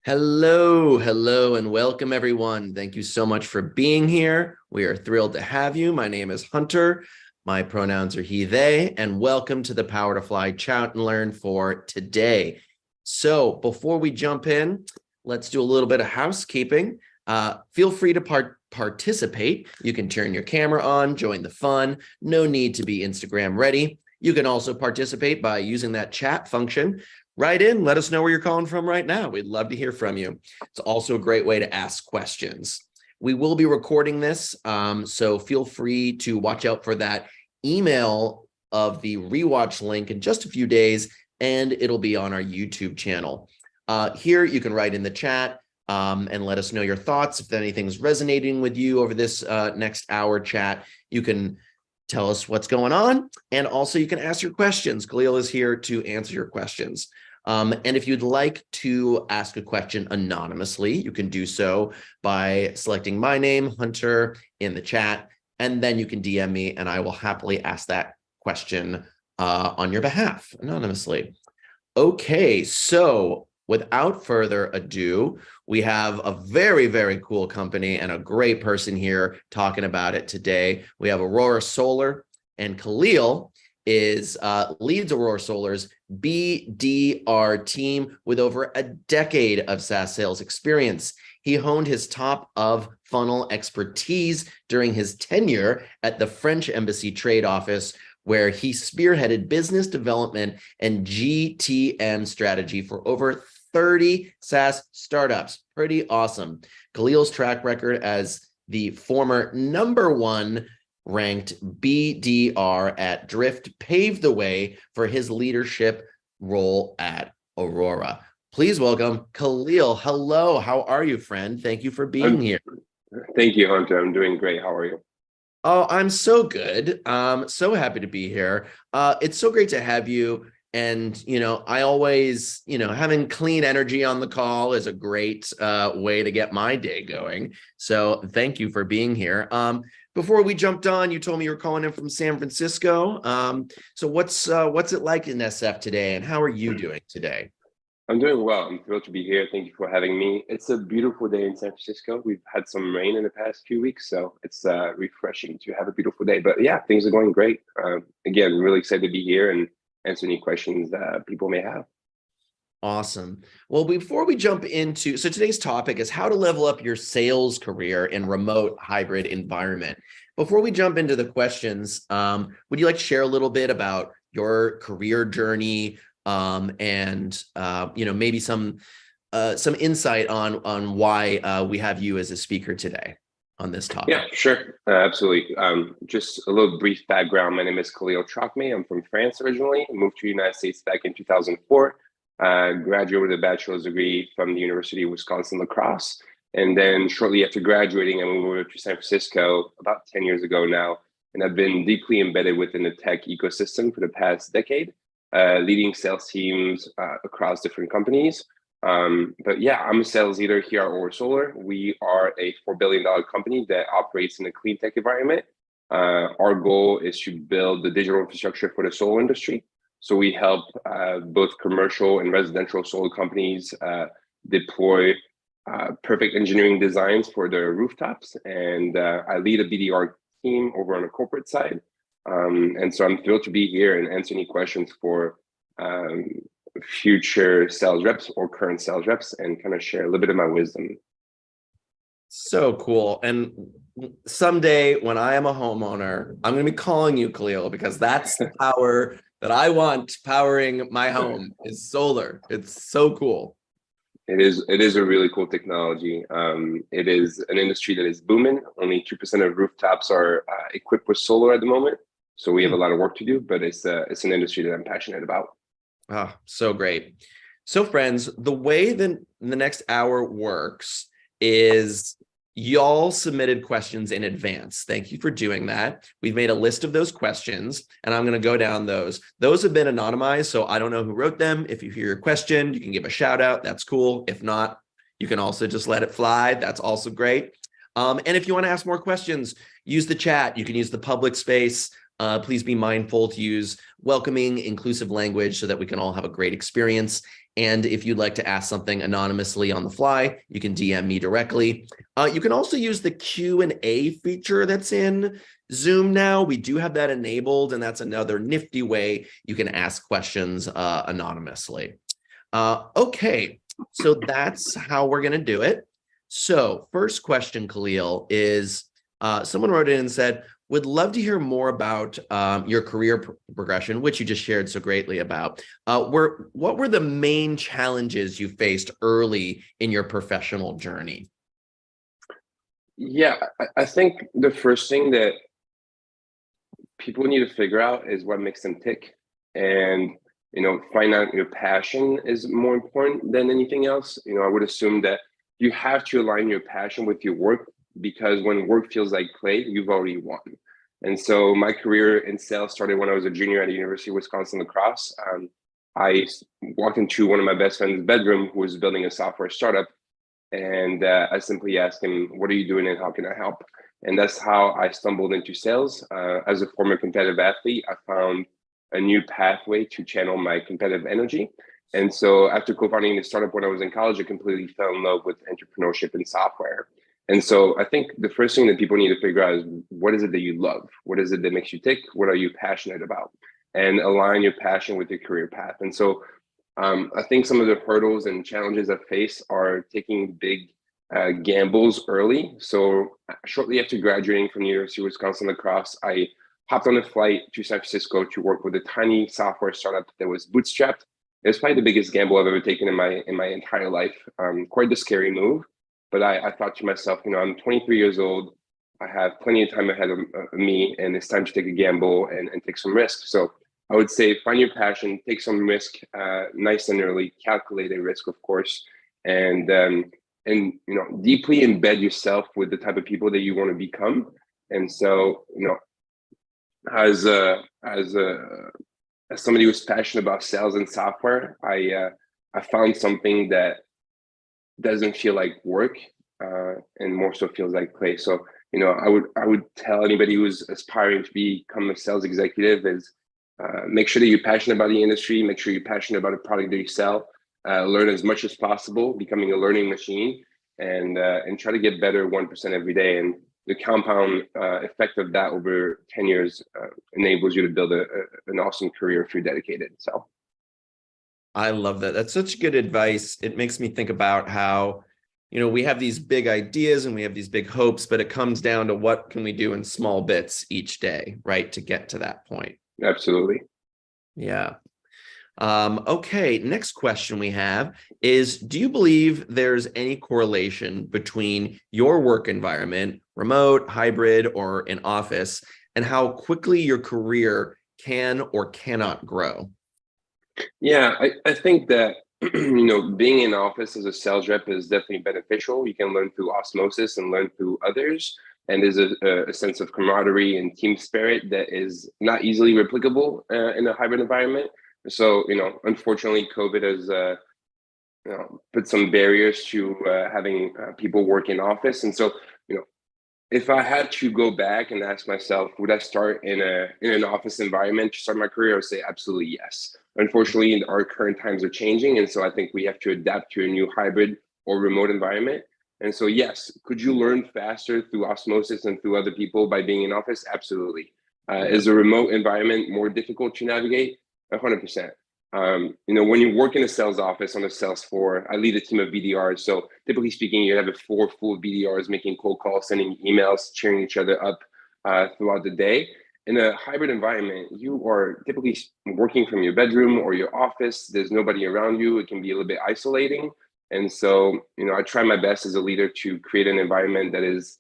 Hello, and welcome everyone. Thank you so much for being here. We are thrilled to have you. My name is Hunter. My pronouns are he, they, and welcome to the Power to Fly Chat and Learn for today. So before we jump in, let's do a little bit of housekeeping. Feel free to participate. You can turn your camera on, join the fun. No need to be Instagram ready. You can also participate by using that chat function. Write in, let us know where you're calling from right now. We'd love to hear from you. It's also a great way to ask questions. We will be recording this, so feel free to watch out for that email of the rewatch link in just a few days, and it'll be on our YouTube channel. Here, you can write in the chat and let us know your thoughts. If anything's resonating with you over this next hour chat, you can tell us what's going on, and also you can ask your questions. Kahlil is here to answer your questions. And if you'd like to ask a question anonymously, you can do so by selecting my name, Hunter, in the chat, and then you can DM me, and I will happily ask that question on your behalf anonymously. Okay, so without further ado, we have a very, very cool company and a great person here talking about it today. We have Aurora Solar, and Kahlil leads Aurora Solar's BDR team with over a decade of SaaS sales experience. He honed his top of funnel expertise during his tenure at the French Embassy Trade Office, where he spearheaded business development and GTM strategy for over 30 SaaS startups. Pretty awesome. Kahlil's track record as the former #1 ranked BDR at Drift paved the way for his leadership role at Aurora. Please welcome Kahlil. Hello, how are you, friend? Thank you for being here. Thank you, Hunter. I'm doing great. How are you? Oh, I'm so good. So happy to be here. It's so great to have you. And, I always, having clean energy on the call is a great way to get my day going. So thank you for being here. Before we jumped on, you told me you were calling in from San Francisco. So what's it like in SF today, and how are you doing today? I'm doing well. I'm thrilled to be here. Thank you for having me. It's a beautiful day in San Francisco. We've had some rain in the past few weeks, so it's refreshing to have a beautiful day. But yeah, things are going great. Again, really excited to be here and answer any questions that people may have. Awesome. Well, before we jump into, so today's topic is how to level up your sales career in remote hybrid environment. Before we jump into the questions, would you like to share a little bit about your career journey, and maybe some insight on why we have you as a speaker today on this topic? Yeah, sure. Absolutely. Just a little brief background. My name is Kahlil Trocmé. I'm from France originally. I moved to the United States back in 2004. Graduated with a bachelor's degree from the University of Wisconsin-La Crosse. And then shortly after graduating, I moved over to San Francisco about 10 years ago now. And I've been deeply embedded within the tech ecosystem for the past decade, leading sales teams across different companies. But yeah, I'm a sales leader here at Aurora Solar. We are a $4 billion company that operates in a clean tech environment. Our goal is to build the digital infrastructure for the solar industry. So we help both commercial and residential solar companies deploy perfect engineering designs for their rooftops. And I lead a BDR team over on the corporate side. And so I'm thrilled to be here and answer any questions for future sales reps or current sales reps and kind of share a little bit of my wisdom. So cool. And someday when I am a homeowner, I'm going to be calling you Kahlil, because that's the power that I want powering my home is solar. It's so cool. It is a really cool technology. It is an industry that is booming. Only 2% of rooftops are equipped with solar at the moment. So we have a lot of work to do, but it's an industry that I'm passionate about. Oh, so great. So friends, the way that the next hour works is y'all submitted questions in advance. Thank you for doing that. We've made a list of those questions, and I'm going to go down those. Those have been anonymized, so I don't know who wrote them. If you hear your question, you can give a shout out. That's cool. If not, you can also just let it fly. That's also great. And if you want to ask more questions, use the chat. You can use the public space. Please be mindful to use welcoming, inclusive language so that we can all have a great experience. And if you'd like to ask something anonymously on the fly, you can DM me directly. You can also use the Q&A feature that's in Zoom now. We do have that enabled, and that's another nifty way you can ask questions anonymously. Okay, so that's how we're going to do it. So first question, Kahlil, is someone wrote in and said, would love to hear more about your career progression, which you just shared so greatly about. What were the main challenges you faced early in your professional journey? Yeah, I think the first thing that people need to figure out is what makes them tick. And, find out your passion is more important than anything else. I would assume that you have to align your passion with your work, because when work feels like play, you've already won. And so my career in sales started when I was a junior at the University of Wisconsin-La Crosse. I walked into one of my best friend's bedroom who was building a software startup. And I simply asked him, what are you doing and how can I help? And that's how I stumbled into sales. As a former competitive athlete, I found a new pathway to channel my competitive energy. And so after co-founding the startup when I was in college, I completely fell in love with entrepreneurship and software. And so I think the first thing that people need to figure out is, what is it that you love? What is it that makes you tick? What are you passionate about? And align your passion with your career path. And so I think some of the hurdles and challenges I face are taking big gambles early. So shortly after graduating from the University of Wisconsin-La Crosse, I hopped on a flight to San Francisco to work with a tiny software startup that was bootstrapped. It was probably the biggest gamble I've ever taken in my entire life. Quite the scary move, but I thought to myself, I'm 23 years old. I have plenty of time ahead of me, and it's time to take a gamble and take some risk. So I would say find your passion, take some risk, nice and early, calculated risk, of course, and deeply embed yourself with the type of people that you want to become. And so, as somebody who's passionate about sales and software, I found something that doesn't feel like work, and more so feels like play. So, I would tell anybody who's aspiring to become a sales executive is, make sure that you're passionate about the industry, make sure you're passionate about the product that you sell, learn as much as possible, becoming a learning machine, and try to get better 1% every day. And the compound effect of that over 10 years enables you to build an awesome career if you're dedicated. So I love that. That's such good advice. It makes me think about how, we have these big ideas and we have these big hopes, but it comes down to what can we do in small bits each day, right, to get to that point. absolutely. Yeah. Okay, next question we have is, do you believe there's any correlation between your work environment, remote, hybrid, or in office, and how quickly your career can or cannot grow? Yeah, I think that being in office as a sales rep is definitely beneficial. You can learn through osmosis and learn through others. And there's a sense of camaraderie and team spirit that is not easily replicable in a hybrid environment. So, unfortunately, COVID has put some barriers to having people work in office. And so, if I had to go back and ask myself, would I start in an office environment to start my career? I would say absolutely yes. Unfortunately, our current times are changing, and so I think we have to adapt to a new hybrid or remote environment. And so, yes, could you learn faster through osmosis and through other people by being in office? Absolutely. Is a remote environment more difficult to navigate? 100%. When you work in a sales office on a sales floor, I lead a team of BDRs. So typically speaking, you have a floor full of BDRs making cold calls, sending emails, cheering each other up throughout the day. In a hybrid environment, you are typically working from your bedroom or your office. There's nobody around you. It can be a little bit isolating. And so, I try my best as a leader to create an environment that is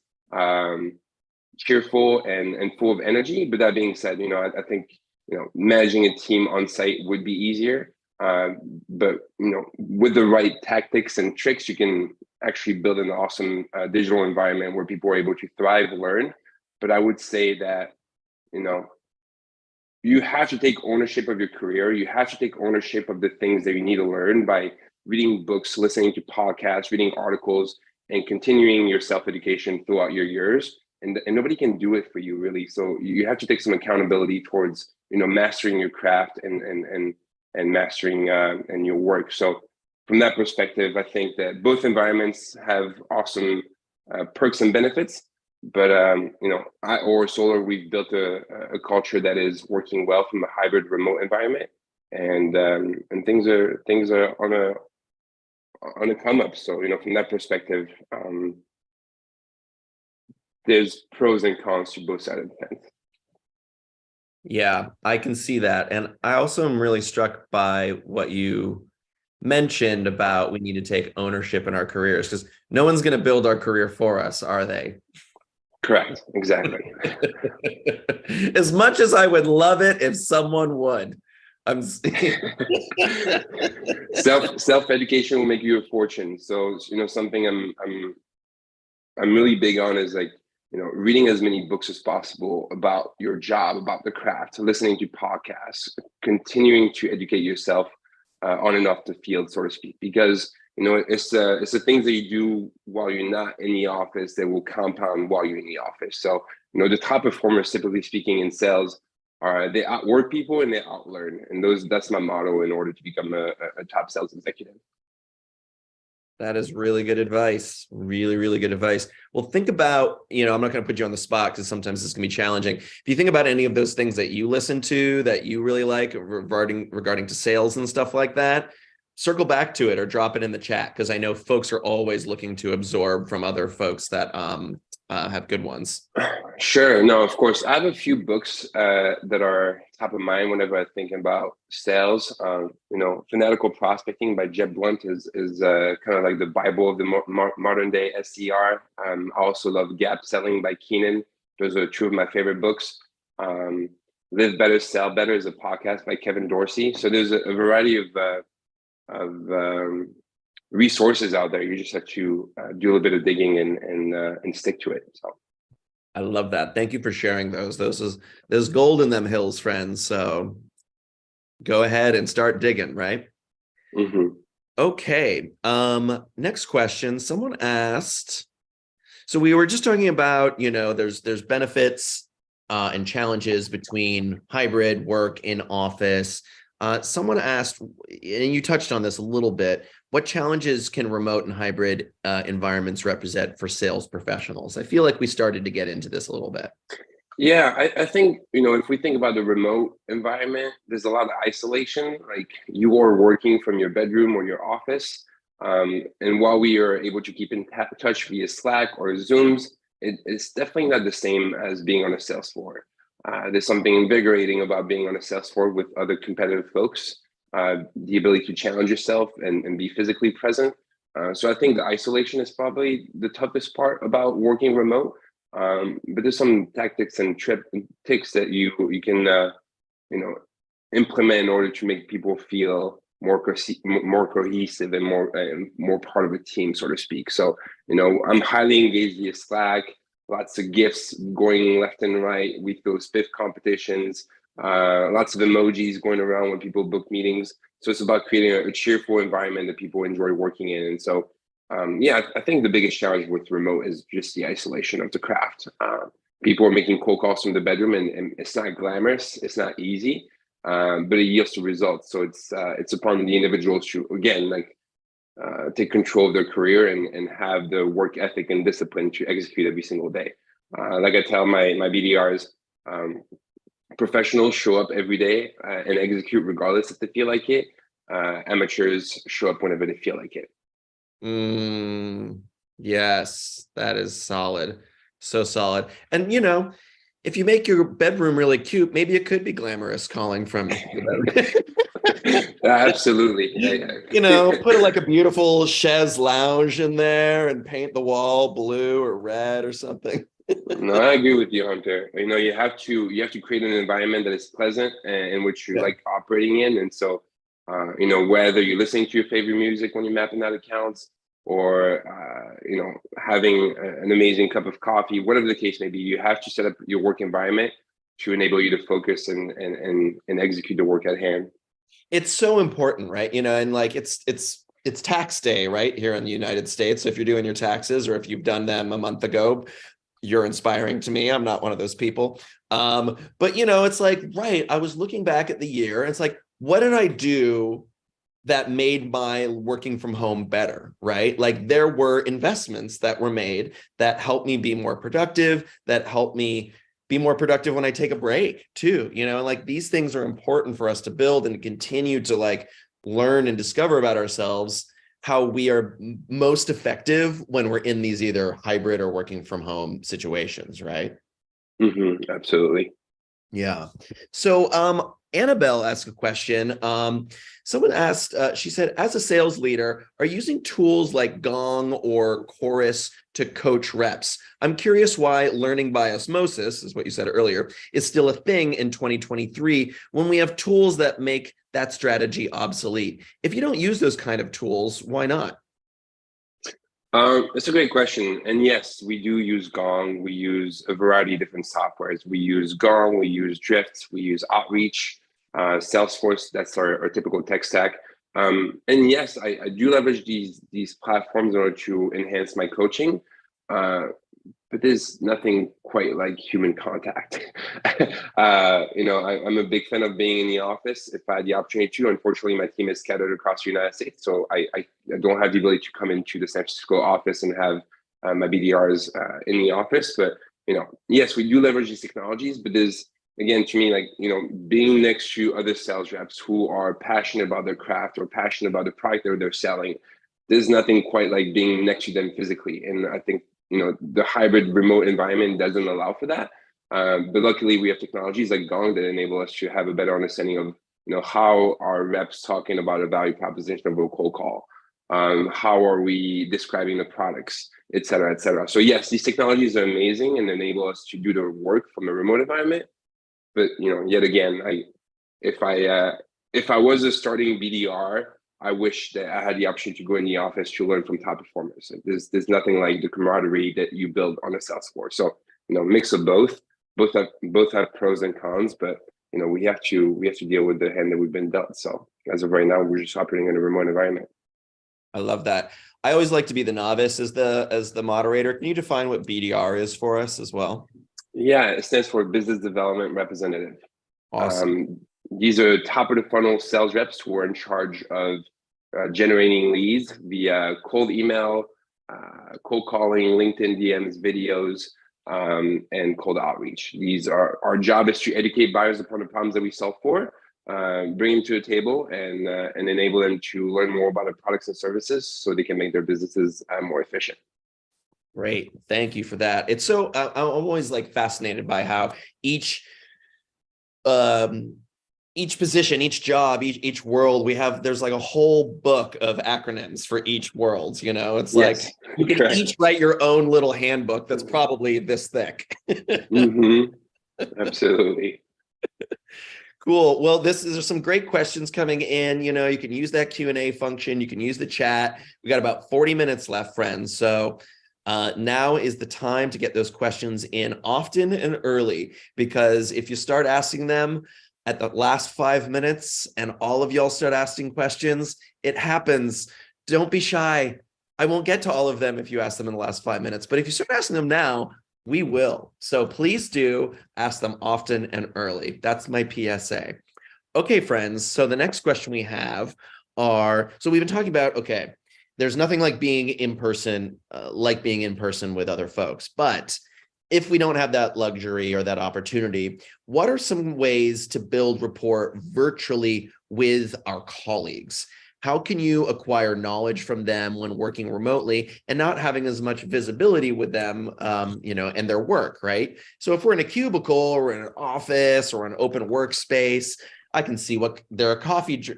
cheerful and full of energy. But that being said, I think managing a team on site would be easier. But with the right tactics and tricks, you can actually build an awesome digital environment where people are able to thrive, learn. But I would say that you have to take ownership of your career. You have to take ownership of the things that you need to learn by reading books, listening to podcasts, reading articles, and continuing your self-education throughout your years. And nobody can do it for you, really. So you have to take some accountability towards mastering your craft and and mastering and your work. So from that perspective, I think that both environments have awesome perks and benefits. But at Aurora Solar, we've built a culture that is working well from a hybrid remote environment, and things are on a come up. So from that perspective, there's pros and cons to both sides of the fence. Yeah, I can see that. And I also am really struck by what you mentioned about we need to take ownership in our careers, because no one's going to build our career for us, are they? Correct. Exactly. As much as I would love it if someone would. I'm self education will make you a fortune. So something I'm really big on is like reading as many books as possible about your job, about the craft, listening to podcasts, continuing to educate yourself on and off the field, so to speak, because it's the things that you do while you're not in the office that will compound while you're in the office. So the top performers, typically speaking, in sales, they outwork people and they outlearn, and that's my motto in order to become a top sales executive. That is really good advice. Really, really good advice. Well, think about, I'm not going to put you on the spot because sometimes this can be challenging. If you think about any of those things that you listen to that you really like regarding to sales and stuff like that, circle back to it or drop it in the chat, because I know folks are always looking to absorb from other folks that have good ones. Sure. No, of course. I have a few books that are top of mind whenever I think about sales. Fanatical Prospecting by Jeb Blunt is kind of like the Bible of the modern day SDR. I also love Gap Selling by Keenan. Those are two of my favorite books. Live Better, Sell Better is a podcast by Kevin Dorsey. So there's a variety of resources out there. You just have to do a little bit of digging and stick to it. So I love that. Thank you for sharing those. There's gold in them hills, friends. So go ahead and start digging, right? Mm-hmm. Okay. Next question. Someone asked, so we were just talking about, there's benefits and challenges between hybrid work in office. Someone asked, and you touched on this a little bit, what challenges can remote and hybrid environments represent for sales professionals? I feel like we started to get into this a little bit. Yeah, I think, if we think about the remote environment, there's a lot of isolation. Like you are working from your bedroom or your office. And while we are able to keep in touch via Slack or Zooms, it's definitely not the same as being on a sales floor. There's something invigorating about being on a sales floor with other competitive folks, the ability to challenge yourself and be physically present. So I think the isolation is probably the toughest part about working remote. But there's some tactics and tricks that you can implement in order to make people feel more cohesive and more part of a team, so to speak. So I'm highly engaged via Slack. Lots of gifts going left and right with those spiff competitions. Lots of emojis going around when people book meetings. So it's about creating a cheerful environment that people enjoy working in. And so, I think the biggest challenge with remote is just the isolation of the craft. People are making cold calls from the bedroom, and it's not glamorous, it's not easy, but it yields the results. So it's upon the individuals to, again, take control of their career and have the work ethic and discipline to execute every single day. Like I tell my BDRs, professionals show up every day and execute regardless if they feel like it. Amateurs show up whenever they feel like it. Yes, that is solid. So solid. And if you make your bedroom really cute, maybe it could be glamorous calling from the bedroom. Absolutely. Yeah. Put like a beautiful chaise lounge in there and paint the wall blue or red or something. No, I agree with you, Hunter. You have to create an environment that is pleasant and in which you like operating in. And so, whether you're listening to your favorite music when you're mapping out accounts, or having an amazing cup of coffee, whatever the case may be, you have to set up your work environment to enable you to focus and execute the work at hand. It's so important, right? And like it's tax day, right, here in the United States. So if you're doing your taxes, or if you've done them a month ago, you're inspiring to me. I'm not one of those people. But it's like, right, I was looking back at the year, and it's like, what did I do that made my working from home better, right? Like there were investments that were made that helped me be more productive, that helped me be more productive when I take a break too, like these things are important for us to build and continue to like learn and discover about ourselves, how we are most effective when we're in these either hybrid or working from home situations, right? Absolutely. Yeah. So Annabelle asked a question. Someone asked, she said, as a sales leader, are you using tools like Gong or Chorus to coach reps? I'm curious why learning by osmosis, is what you said earlier, is still a thing in 2023 when we have tools that make that strategy obsolete. If you don't use those kind of tools, why not? It's a great question. And yes, we do use Gong. We use a variety of different softwares. We use Gong, we use Drift, we use Outreach, Salesforce, that's our typical tech stack. And yes, I do leverage these platforms in order to enhance my coaching. But there's nothing quite like human contact. I'm a big fan of being in the office if I had the opportunity to. Unfortunately, my team is scattered across the United States, so I don't have the ability to come into the San Francisco office and have my BDRs in the office. But yes, we do leverage these technologies, but there's again to me like being next to other sales reps who are passionate about their craft or passionate about the product that they're selling. There's nothing quite like being next to them physically, and I think the hybrid remote environment doesn't allow for that. But luckily, we have technologies like Gong that enable us to have a better understanding of how are reps talking about a value proposition of a cold call. How are we describing the products, et cetera, et cetera. So yes, these technologies are amazing and enable us to do the work from a remote environment. But yet again, if I was a starting BDR, I wish that I had the option to go in the office to learn from top performers. There's nothing like the camaraderie that you build on a sales floor. So mix of both. Both have pros and cons, but we have to deal with the hand that we've been dealt. So as of right now, we're just operating in a remote environment. I love that. I always like to be the novice as the moderator. Can you define what BDR is for us as well? Yeah, it stands for Business Development Representative. Awesome. These are top of the funnel sales reps who are in charge of generating leads via cold email, cold calling, LinkedIn DMs, videos, and cold outreach. These are our job is to educate buyers upon the problems that we solve for, bring them to the table, and enable them to learn more about our products and services so they can make their businesses more efficient. Great. Thank you for that. It's so I'm always like fascinated by how each position, each job, each world there's like a whole book of acronyms for each world. It's like Yes, you can correct. each write your own little handbook that's probably this thick. Absolutely. Cool. Well, there's some great questions coming in. You can use that Q&A function. You can use the chat. We got about 40 minutes left, friends. So now is the time to get those questions in often and early, because if you start asking them at the last 5 minutes and all of y'all start asking questions, it happens. Don't be shy. I won't get to all of them if you ask them in the last 5 minutes, but if you start asking them now, we will. So please do ask them often and early. That's my PSA. Okay, friends. So the next question we have so we've been talking about, okay, there's nothing like being in person, with other folks. But if we don't have that luxury or that opportunity, what are some ways to build rapport virtually with our colleagues? How can you acquire knowledge from them when working remotely and not having as much visibility with them, and their work, right? So if we're in a cubicle or in an office or an open workspace, I can see what their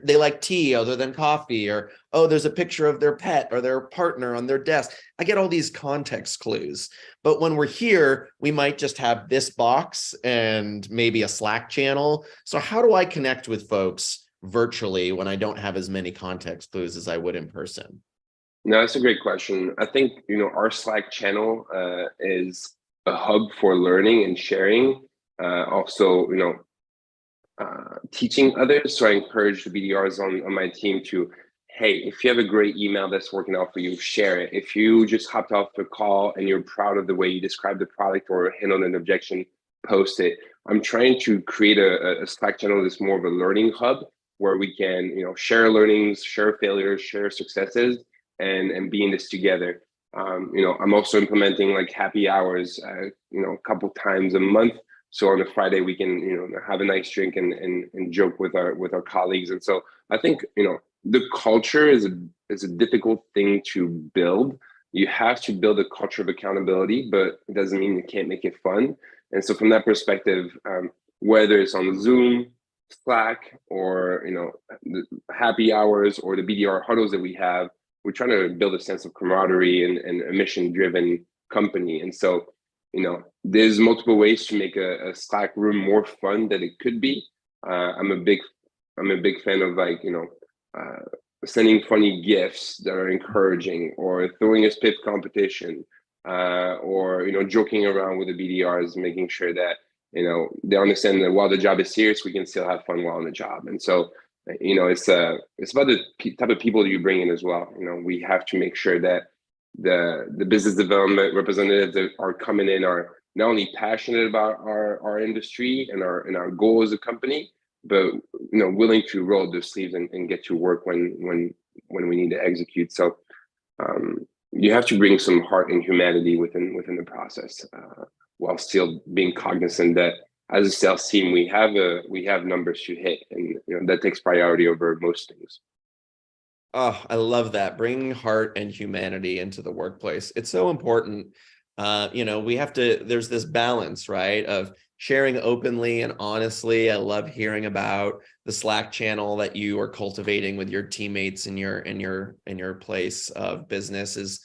they like tea other than coffee, or, oh, there's a picture of their pet or their partner on their desk. I get all these context clues. But when we're here, we might just have this box and maybe a Slack channel. So how do I connect with folks virtually when I don't have as many context clues as I would in person? No, that's a great question. I think, our Slack channel is a hub for learning and sharing. Also, teaching others. So I encourage the BDRs on my team to, hey, if you have a great email that's working out for you, share it. If you just hopped off the call and you're proud of the way you described the product or handled an objection, post it. I'm trying to create a Slack channel that's more of a learning hub where we can, share learnings, share failures, share successes, and be in this together. I'm also implementing like happy hours, a couple times a month. So on a Friday we can, have a nice drink and joke with our colleagues. And so I think, the culture is a difficult thing to build. You have to build a culture of accountability, but it doesn't mean you can't make it fun. And so from that perspective, whether it's on Zoom, Slack, or the happy hours or the BDR huddles that we have, we're trying to build a sense of camaraderie and a mission-driven company. And so, there's multiple ways to make a Slack room more fun than it could be. I'm a big fan of like, sending funny gifts that are encouraging, or throwing a spit competition, or joking around with the BDRs, making sure that they understand that while the job is serious, we can still have fun while on the job. And so it's about the type of people that you bring in as well. We have to make sure that the business development representatives that are coming in are not only passionate about our industry and our goal as a company, but willing to roll their sleeves and get to work when we need to execute. So you have to bring some heart and humanity within the process, while still being cognizant that as a sales team we have numbers to hit, and that takes priority over most things. Oh, I love that. Bringing heart and humanity into the workplace. It's so important. There's this balance, right, of sharing openly and honestly. I love hearing about the Slack channel that you are cultivating with your teammates in your place of business is,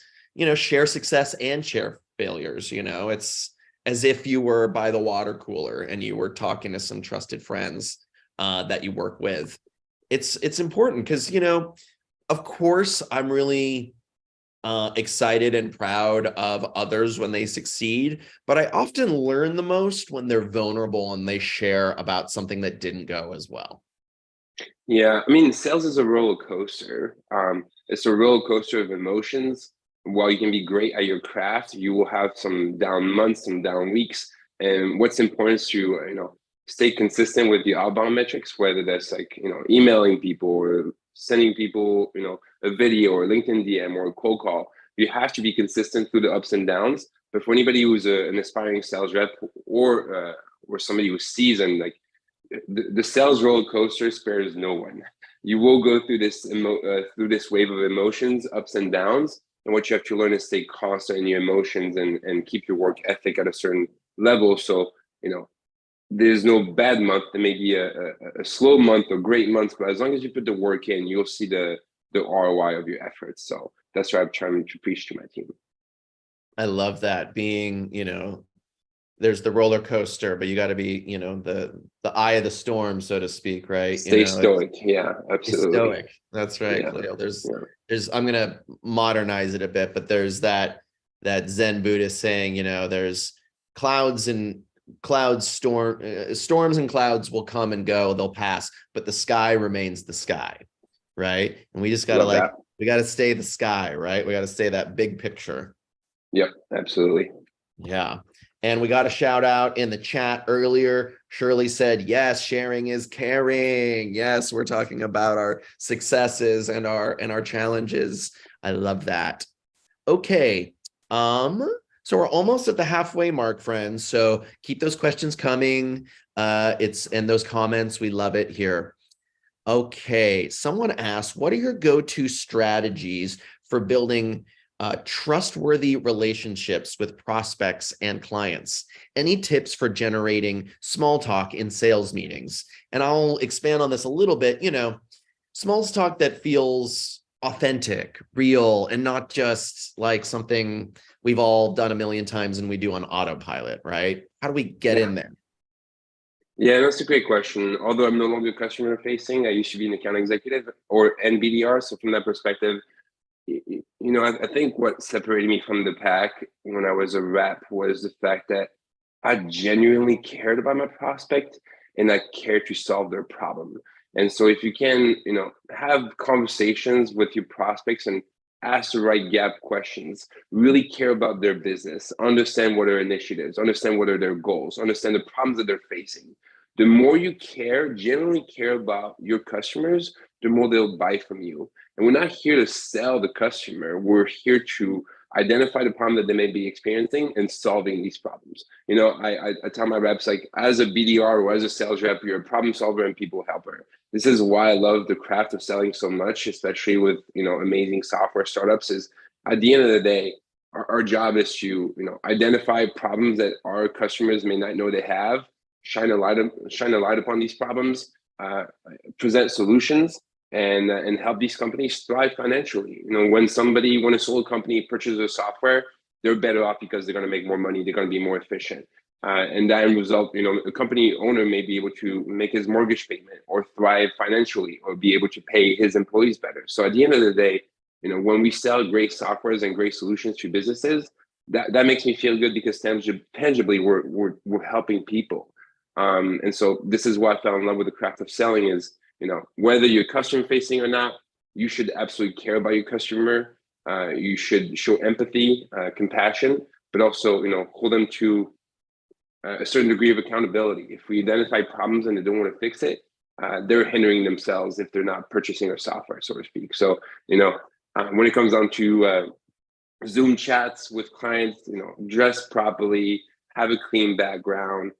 share success and share failures. It's as if you were by the water cooler and you were talking to some trusted friends that you work with. It's important because, of course, I'm really excited and proud of others when they succeed, but I often learn the most when they're vulnerable and they share about something that didn't go as well. Yeah, I mean, sales is a roller coaster. It's a roller coaster of emotions. While you can be great at your craft, you will have some down months, some down weeks. And what's important is to, stay consistent with the outbound metrics, whether that's like, emailing people or sending people, a video or LinkedIn DM or a cold call. You have to be consistent through the ups and downs. But for anybody who's an aspiring sales rep or somebody who's seasoned, like the sales roller coaster spares no one. You will go through this wave of emotions, ups and downs. And what you have to learn is stay constant in your emotions and keep your work ethic at a certain level. So, there's no bad month. There may be a slow month or great month, but as long as you put the work in, you'll see the ROI of your efforts. So that's what I'm trying to preach to my team. I love that. Being, there's the roller coaster, but you got to be, the eye of the storm, so to speak, right? Stay stoic. Yeah, absolutely. Stoic. That's right, Yeah. Kahlil. There's I'm gonna modernize it a bit, but there's that Zen Buddhist saying, there's storms and clouds will come and go, they'll pass, but the sky remains the sky, right? And we just gotta we gotta stay the sky, right? We gotta stay that big picture. Yep, absolutely. Yeah. And we got a shout out in the chat earlier. Shirley said, yes, sharing is caring. Yes, we're talking about our successes and our challenges. I love that. Okay. So we're almost at the halfway mark, friends. So keep those questions coming. And those comments. We love it here. Okay. Someone asked, what are your go-to strategies for building trustworthy relationships with prospects and clients? Any tips for generating small talk in sales meetings? And I'll expand on this a little bit, small talk that feels authentic, real, and not just like something we've all done a million times and we do on autopilot, right? How do we get in there? Yeah, that's a great question. Although I'm no longer customer facing, I used to be an account executive or NBDR. So from that perspective, I think what separated me from the pack when I was a rep was the fact that I genuinely cared about my prospect and I cared to solve their problem. And so if you can, have conversations with your prospects and ask the right gap questions, really care about their business, understand what are initiatives, understand what are their goals, understand the problems that they're facing, the more you generally care about your customers, the more they'll buy from you. And we're not here to sell the customer. We're here to identify the problem that they may be experiencing and solving these problems. I tell my reps, like, as a BDR or as a sales rep, you're a problem solver and people helper. This is why I love the craft of selling so much, especially with, amazing software startups. Is at the end of the day, our job is to, identify problems that our customers may not know they have, shine a light upon these problems, present solutions, and help these companies thrive financially. When a solar company purchases a software, they're better off because they're going to make more money. They're going to be more efficient. And that end result, a company owner may be able to make his mortgage payment or thrive financially or be able to pay his employees better. So at the end of the day, when we sell great softwares and great solutions to businesses, that makes me feel good because tangibly we're helping people. And so this is why I fell in love with the craft of selling is, whether you're customer facing or not, you should absolutely care about your customer. You should show empathy, compassion, but also, hold them to a certain degree of accountability. If we identify problems and they don't want to fix it, they're hindering themselves if they're not purchasing our software, so to speak. So, when it comes down to Zoom chats with clients, dress properly, have a clean background,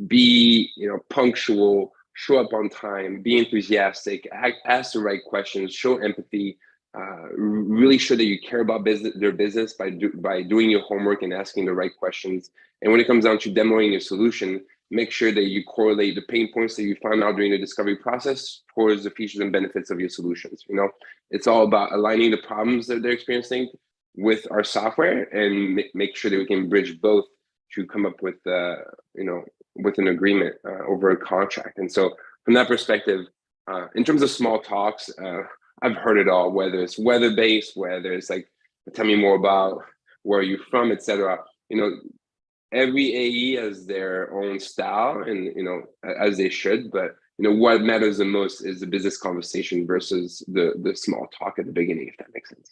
be punctual, show up on time, be enthusiastic, ask the right questions, show empathy, really show that you care about their business by doing your homework and asking the right questions. And when it comes down to demoing your solution, make sure that you correlate the pain points that you found out during the discovery process towards the features and benefits of your solutions. It's all about aligning the problems that they're experiencing with our software and make sure that we can bridge both to come up with with an agreement over a contract. And so from that perspective, in terms of small talks, I've heard it all, whether it's weather-based, whether it's like, tell me more about where you're from, etc. Every AE has their own style and, as they should, but what matters the most is the business conversation versus the small talk at the beginning, if that makes sense.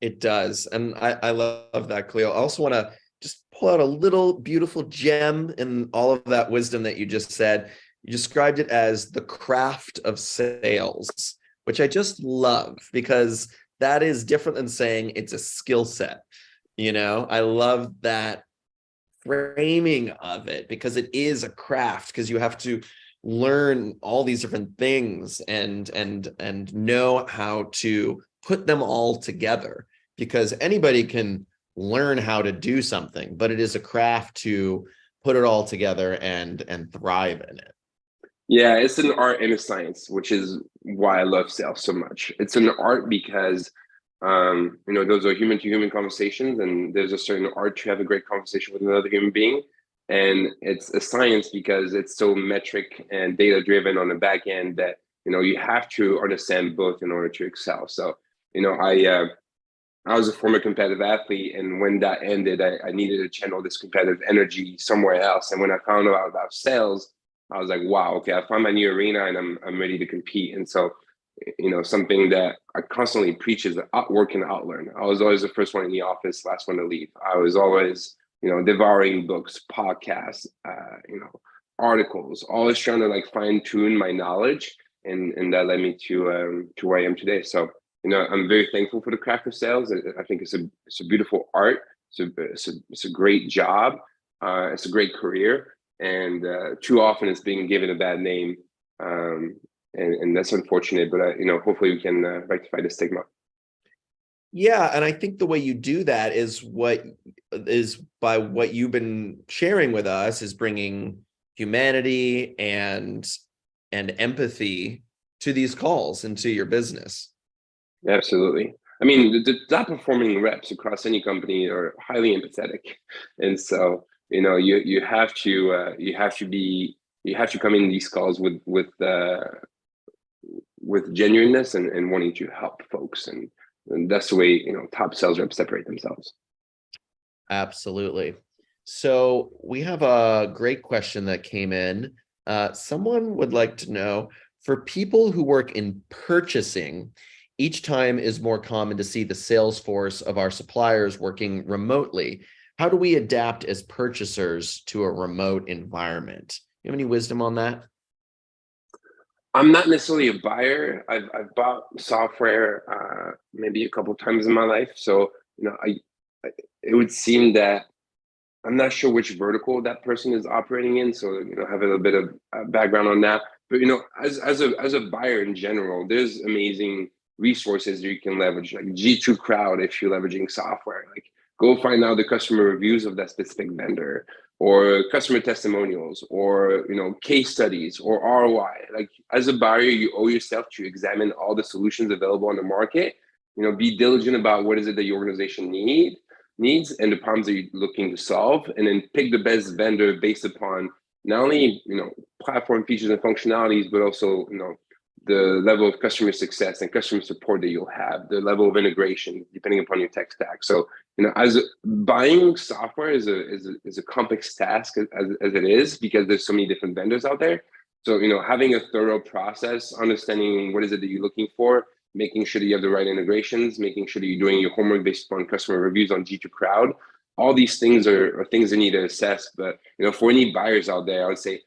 It does. And I love that, Kahlil. I also want to just pull out a little beautiful gem in all of that wisdom that you just said. You described it as the craft of sales, which I just love because that is different than saying it's a skill set. I love that framing of it because it is a craft, because you have to learn all these different things and know how to put them all together, because anybody can learn how to do something, but it is a craft to put it all together and thrive in it. Yeah, it's an art and a science, which is why I love sales so much. It's an art because those are human to human conversations, and there's a certain art to have a great conversation with another human being. And it's a science because it's so metric and data driven on the back end that you have to understand both in order to excel. So I was a former competitive athlete, and when that ended, I needed to channel this competitive energy somewhere else. And when I found out about sales, I was like, wow, okay, I found my new arena and I'm ready to compete. And so, something that I constantly preach is outwork and outlearn. I was always the first one in the office, last one to leave. I was always, devouring books, podcasts, articles, always trying to fine tune my knowledge. And that led me to where I am today. So, I'm very thankful for the craft of sales. I think it's a beautiful art. It's a great job. It's a great career. And too often it's being given a bad name, and that's unfortunate. But hopefully we can rectify the stigma. Yeah, and I think the way you do that is by what you've been sharing with us, is bringing humanity and empathy to these calls and to your business. Absolutely. I mean, the top performing reps across any company are highly empathetic, and so you have to come in these calls with genuineness and wanting to help folks, and that's the way top sales reps separate themselves. Absolutely. So we have a great question that came in. Someone would like to know, for people who work in purchasing, each time is more common to see the sales force of our suppliers working remotely. how do we adapt as purchasers to a remote environment? You have any wisdom on that? I'm not necessarily a buyer. I've bought software maybe a couple of times in my life. So, I it would seem that I'm not sure which vertical that person is operating in. So, have a little bit of background on that. But, as a buyer in general, there's amazing resources you can leverage, like G2 Crowd if you're leveraging software. Like, go find out the customer reviews of that specific vendor, or customer testimonials, or case studies, or ROI. Like, as a buyer, you owe yourself to examine all the solutions available on the market. Be diligent about what is it that your organization needs and the problems that you're looking to solve, and then pick the best vendor based upon not only platform features and functionalities, but also the level of customer success and customer support that you'll have, the level of integration depending upon your tech stack. So as buying software is a complex task as it is, because there's so many different vendors out there. So having a thorough process, understanding what is it that you're looking for, making sure that you have the right integrations, making sure that you're doing your homework based on customer reviews on G2 Crowd. All these things are things that need to assess. But for any buyers out there, I would say,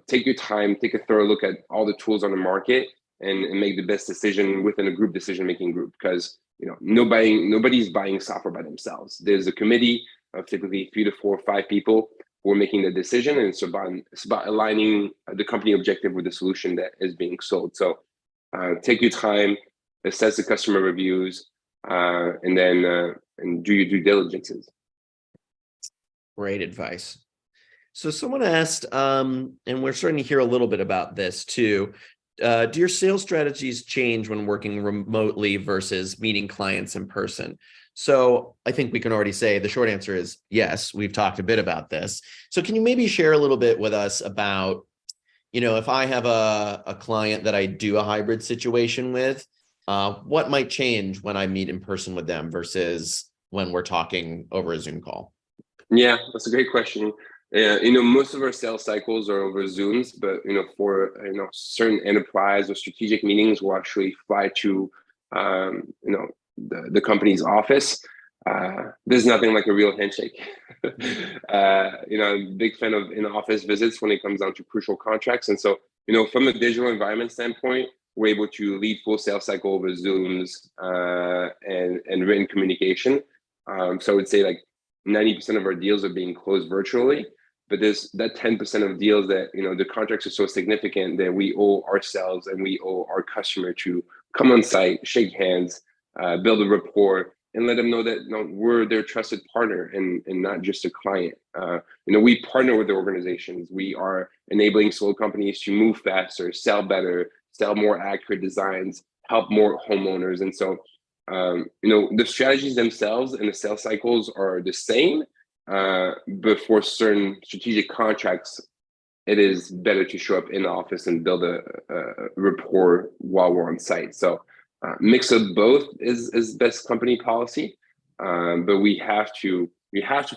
take your time, take a thorough look at all the tools on the market, and make the best decision within a group decision-making group. Because nobody's buying software by themselves. There's a committee of typically 3 to 4 or 5 people who are making the decision, and it's about aligning the company objective with the solution that is being sold. So take your time, assess the customer reviews, and then and do your due diligences. Great advice. So someone asked, and we're starting to hear a little bit about this too. Do your sales strategies change when working remotely versus meeting clients in person? So I think we can already say the short answer is yes. We've talked a bit about this. So can you maybe share a little bit with us about, if I have a client that I do a hybrid situation with, what might change when I meet in person with them versus when we're talking over a Zoom call? Yeah, that's a great question. Most of our sales cycles are over Zooms, but for certain enterprise or strategic meetings, we'll actually fly to the company's office. There's nothing like a real handshake. Big fan of in-office visits when it comes down to crucial contracts. And so, from a digital environment standpoint, we're able to lead full sales cycle over Zooms and written communication. So I would say like 90% of our deals are being closed virtually, but there's that 10% of deals that the contracts are so significant that we owe ourselves and we owe our customer to come on site, shake hands, build a rapport, and let them know that we're their trusted partner and not just a client. We partner with the organizations. We are enabling solar companies to move faster, sell better, sell more accurate designs, help more homeowners. And so the strategies themselves and the sales cycles are the same, but for certain strategic contracts, it is better to show up in the office and build a rapport while we're on site. So mix of both is best company policy, but we have to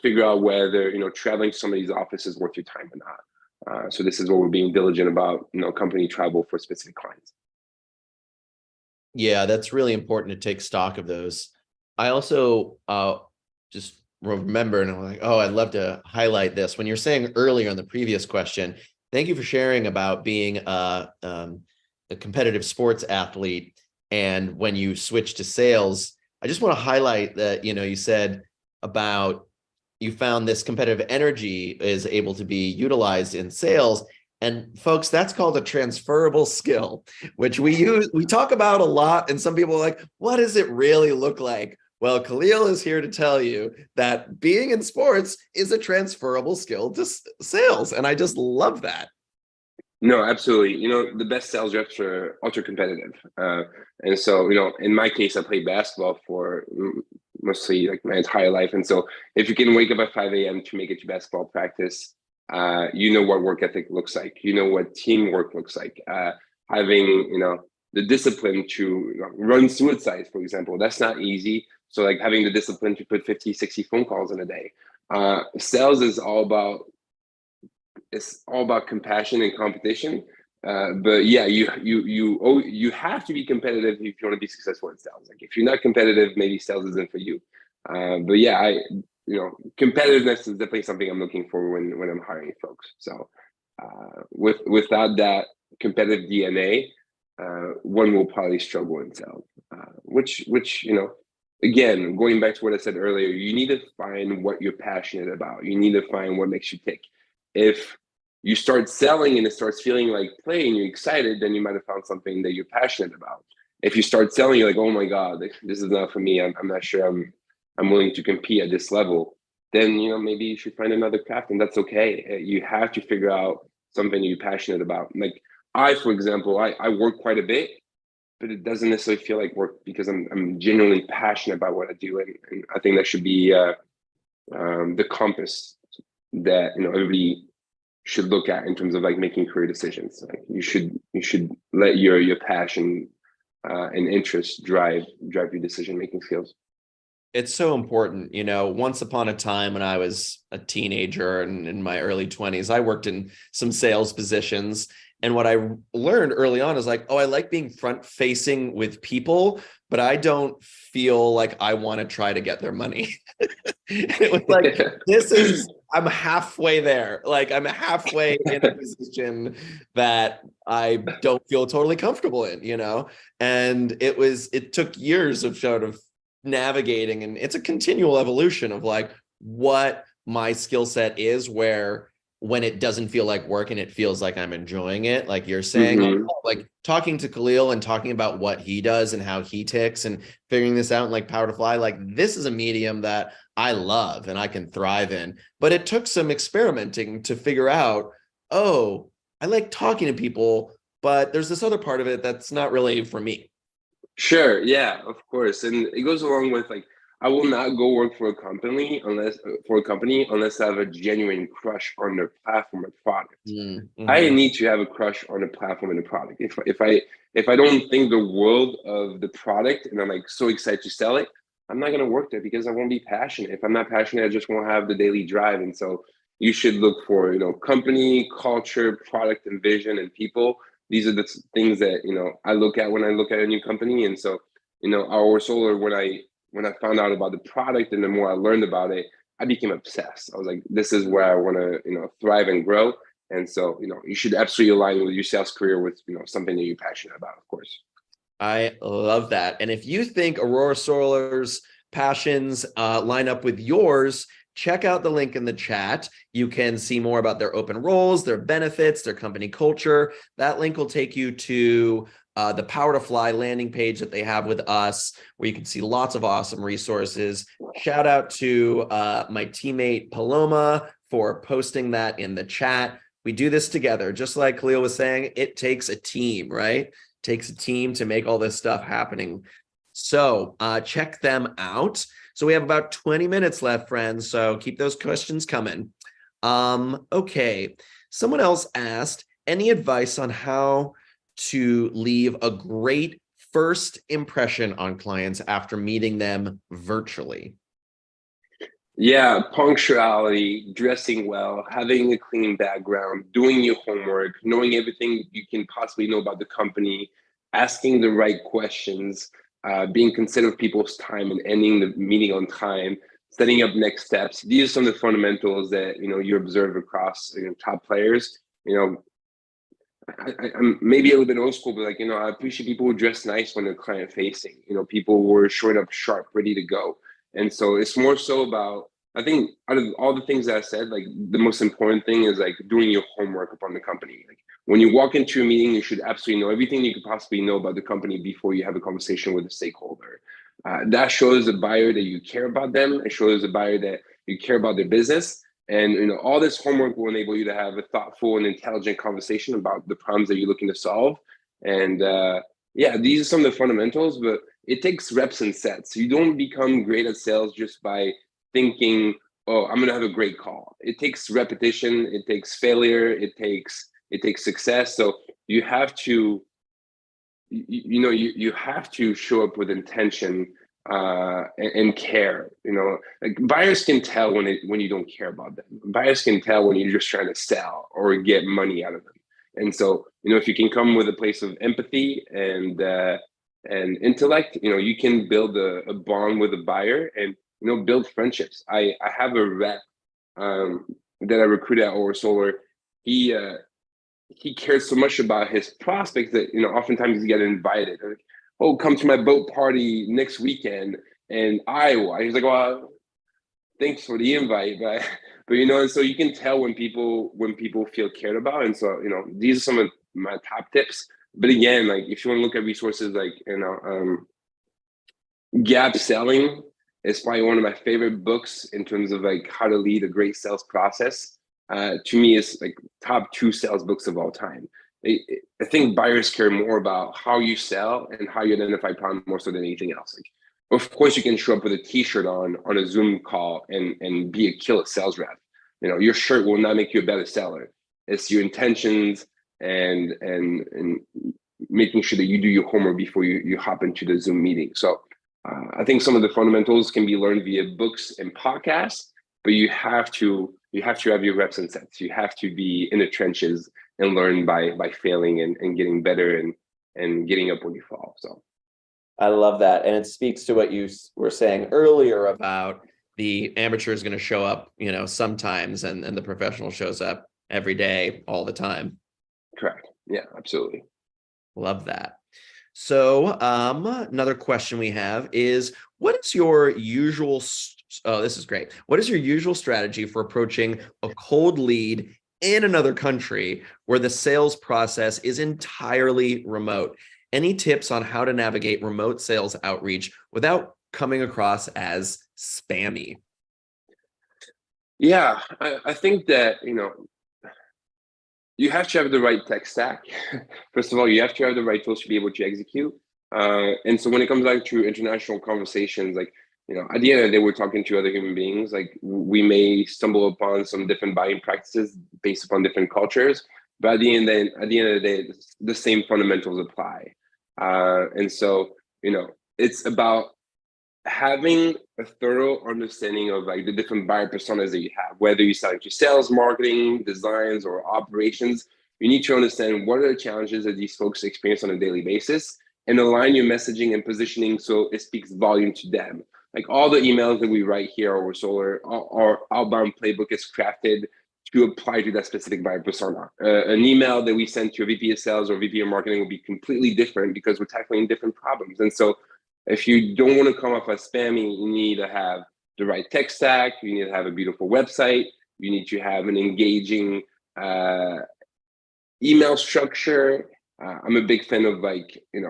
figure out whether traveling to some of these offices is worth your time or not. So this is what we're being diligent about, company travel for specific clients. Yeah, that's really important to take stock of those. I also just remember, and I'm like, oh, I'd love to highlight this. When you're saying earlier in the previous question, thank you for sharing about being a competitive sports athlete. And when you switch to sales, I just want to highlight that, you said about you found this competitive energy is able to be utilized in sales. And folks, that's called a transferable skill, which we talk about a lot. And some people are like, what does it really look like? Well, Kahlil is here to tell you that being in sports is a transferable skill to sales. And I just love that. No, absolutely. The best sales reps are ultra competitive. And so, in my case, I played basketball for mostly like my entire life. And so if you can wake up at 5 a.m. to make it to basketball practice, what work ethic looks like, what teamwork looks like, having, the discipline to run suicide, for example, that's not easy. So like having the discipline to put 50, 60 phone calls in a day. Sales is all about compassion and competition. But yeah, you have to be competitive if you want to be successful in sales. Like if you're not competitive, maybe sales isn't for you. But yeah, competitiveness is definitely something I'm looking for when I'm hiring folks. So without that competitive DNA, one will probably struggle in sales. Which again, going back to what I said earlier, you need to find what you're passionate about. You need to find what makes you tick. If you start selling and it starts feeling like play and you're excited, then you might have found something that you're passionate about. If you start selling, you're like, oh my God, this is not for me. I'm not sure I'm willing to compete at this level. Then maybe you should find another craft, and that's okay. You have to figure out something you're passionate about. Like for example, I work quite a bit, but it doesn't necessarily feel like work because I'm genuinely passionate about what I do, and I think that should be the compass that everybody should look at in terms of like making career decisions. Like you should let your passion and interest drive your decision making skills. It's so important. Once upon a time when I was a teenager and in my early 20s, I worked in some sales positions. And what I learned early on is like, oh, I like being front facing with people, but I don't feel like I want to try to get their money. It was like, I'm halfway there. Like I'm halfway in a position that I don't feel totally comfortable in, and it took years of sort of navigating, and it's a continual evolution of like what my skill set is, where when it doesn't feel like work and it feels like I'm enjoying it, like you're saying, like talking to Kahlil and talking about what he does and how he ticks and figuring this out, and like Power to Fly, like this is a medium that I love and I can thrive in. But it took some experimenting to figure out, oh, I like talking to people, but there's this other part of it that's not really for me. Sure. Yeah, of course. And it goes along with like, I will not go work for a company unless I have a genuine crush on their platform or product. Mm-hmm. I need to have a crush on the platform and the product. If I don't think the world of the product and I'm like so excited to sell it, I'm not going to work there because I won't be passionate. If I'm not passionate, I just won't have the daily drive. And so you should look for, company, culture, product, and vision, and people. These are the things that, I look at when I look at a new company. And so, Aurora Solar, when I found out about the product and the more I learned about it, I became obsessed. I was like, this is where I want to, thrive and grow. And so, you should absolutely align with your sales career with, something that you're passionate about, of course. I love that. And if you think Aurora Solar's passions line up with yours, check out the link in the chat. You can see more about their open roles, their benefits, their company culture. That link will take you to the Power to Fly landing page that they have with us, where you can see lots of awesome resources. Shout out to my teammate Paloma for posting that in the chat. We do this together. Just like Kahlil was saying, it takes a team, right? It takes a team to make all this stuff happening. So check them out. So we have about 20 minutes left, friends. So keep those questions coming. Okay. Someone else asked, any advice on how to leave a great first impression on clients after meeting them virtually? Yeah, punctuality, dressing well, having a clean background, doing your homework, knowing everything you can possibly know about the company, asking the right questions, being considerate of people's time and ending the meeting on time, setting up next steps. These are some of the fundamentals that you observe across top players. I'm maybe a little bit old school, but I appreciate people who dress nice when they're client facing. People who are showing up sharp, ready to go. And so it's more so about, I think out of all the things that I said, like the most important thing is like doing your homework upon the company. Like when you walk into a meeting, you should absolutely know everything you could possibly know about the company before you have a conversation with a stakeholder. That shows the buyer that you care about them. It shows the buyer that you care about their business. And all this homework will enable you to have a thoughtful and intelligent conversation about the problems that you're looking to solve. And yeah, these are some of the fundamentals, but it takes reps and sets. You don't become great at sales just by thinking, oh, I'm gonna have a great call. It takes repetition, it takes failure, it takes success. So you have to, you have to show up with intention and care. Like buyers can tell when you don't care about them. Buyers can tell when you're just trying to sell or get money out of them. And so if you can come with a place of empathy and intellect, you can build a bond with a buyer, and build friendships. I have a rep that I recruited at Aurora Solar. He cares so much about his prospects that oftentimes he's getting invited. Like, oh, come to my boat party next weekend in Iowa. He's like, well, thanks for the invite, but and so you can tell when people feel cared about. And so these are some of my top tips. But again, like if you want to look at resources like Gap Selling is probably one of my favorite books in terms of like how to lead a great sales process. To me, it's like top 2 sales books of all time. I think buyers care more about how you sell and how you identify problems more so than anything else. Like, of course, you can show up with a T-shirt on a Zoom call and be a killer sales rep. Your shirt will not make you a better seller. It's your intentions and making sure that you do your homework before you hop into the Zoom meeting. So I think some of the fundamentals can be learned via books and podcasts, but you have to have your reps and sets. You have to be in the trenches and learn by failing and getting better and getting up when you fall. So I love that. And it speaks to what you were saying earlier about the amateur is going to show up, sometimes, and the professional shows up every day, all the time. Correct. Yeah, absolutely. Love that. So another question we have is, what is your usual, this is great. What is your usual strategy for approaching a cold lead in another country where the sales process is entirely remote? Any tips on how to navigate remote sales outreach without coming across as spammy? Yeah, I think that, you have to have the right tech stack. First of all, you have to have the right tools to be able to execute. And so when it comes down to international conversations, like, at the end of the day, we're talking to other human beings. Like we may stumble upon some different buying practices based upon different cultures, but at the end of the day, the same fundamentals apply. And so, it's about having a thorough understanding of like the different buyer personas that you have, whether you're selling to sales, marketing, designs, or operations. You need to understand what are the challenges that these folks experience on a daily basis and align your messaging and positioning so it speaks volume to them. Like all the emails that we write here over Solar, our outbound playbook is crafted to apply to that specific buyer persona. An email that we send to a VP of sales or VP of marketing will be completely different because we're tackling different problems. And so if you don't want to come off as spammy, you need to have the right tech stack. You need to have a beautiful website. You need to have an engaging email structure. I'm a big fan of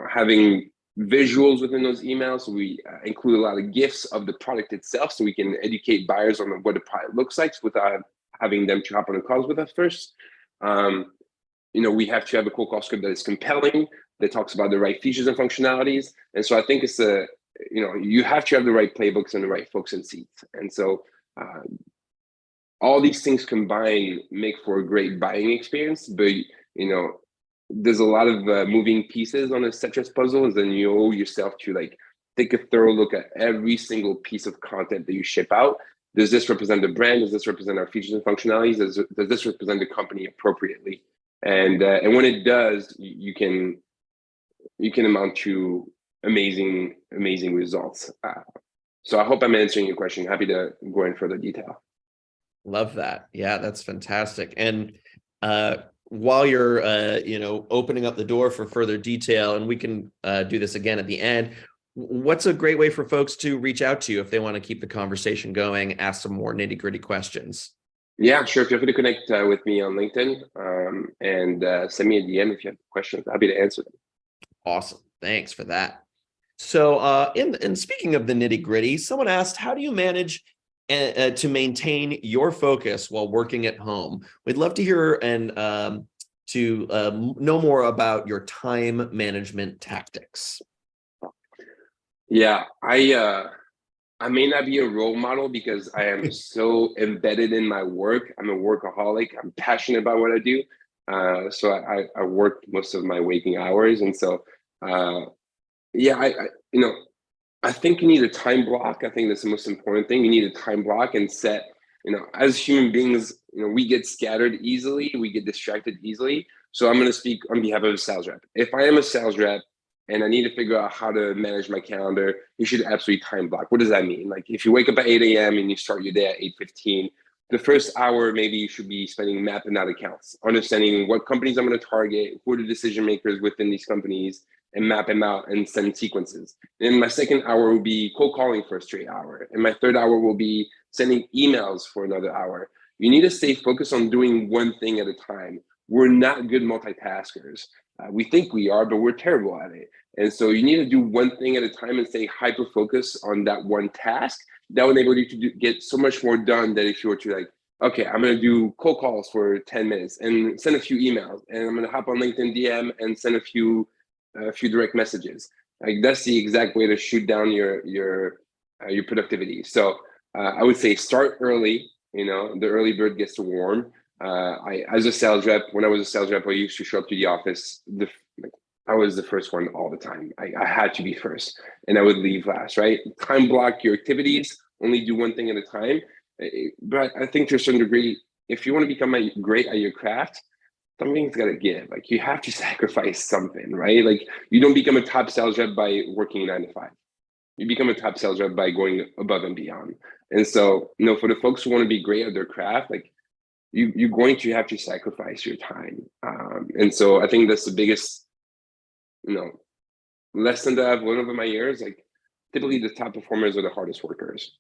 having visuals within those emails. So we include a lot of GIFs of the product itself, so we can educate buyers on what the product looks like without having them to hop on the calls with us first. We have to have a cold call script that is compelling, that talks about the right features and functionalities. And so I think it's you have to have the right playbooks and the right folks in seats. And so all these things combined make for a great buying experience, but there's a lot of moving pieces on a Tetris puzzle, and then you owe yourself to take a thorough look at every single piece of content that you ship out. Does this represent the brand? Does this represent our features and functionalities? Does this represent the company appropriately? And when it does, you can amount to amazing results. So I hope I'm answering your question. Happy to go in further detail. Love that. Yeah, that's fantastic. And while you're opening up the door for further detail, and we can do this again at the end, what's a great way for folks to reach out to you if they want to keep the conversation going, ask some more nitty-gritty questions? Yeah, sure. Feel free to connect with me on LinkedIn and send me a DM if you have questions. Happy to answer them. Awesome. Thanks for that. So in speaking of the nitty-gritty, someone asked, how do you manage to maintain your focus while working at home? We'd love to hear and to know more about your time management tactics. Yeah, I may not be a role model because I am so embedded in my work. I'm a workaholic. I'm passionate about what I do. So I work most of my waking hours. And so, I think you need a time block. I think that's the most important thing. You need a time block and set, as human beings, we get scattered easily. We get distracted easily. So I'm going to speak on behalf of a sales rep. If I am a sales rep, and I need to figure out how to manage my calendar, you should absolutely time block. What does that mean? Like if you wake up at 8 a.m. and you start your day at 8:15, the first hour, maybe you should be spending mapping out accounts, understanding what companies I'm going to target, who are the decision makers within these companies, and map them out and send sequences. And my second hour will be cold calling for a straight hour. And my third hour will be sending emails for another hour. You need to stay focused on doing one thing at a time. We're not good multitaskers. We think we are, but we're terrible at it. And so you need to do one thing at a time and stay hyper focused on that one task. That will enable you to get so much more done than if you were to like, okay, I'm going to do cold calls for 10 minutes and send a few emails, and I'm going to hop on LinkedIn DM and send a few direct messages. Like that's the exact way to shoot down your productivity. So I would say start early. You know, the early bird gets to worm. As a sales rep, when I was a sales rep, I used to show up to the office. I was the first one all the time. I had to be first, and I would leave last. Right? Time block your activities. Only do one thing at a time. But I think to a certain degree, if you want to become great at your craft, something's got to give. Like you have to sacrifice something, right? Like you don't become a top sales rep by working 9 to 5. You become a top sales rep by going above and beyond. And so, you know, for the folks who want to be great at their craft, like you're going to have to sacrifice your time. And so I think that's the biggest, you know, lesson that I've learned over my years. Like typically the top performers are the hardest workers.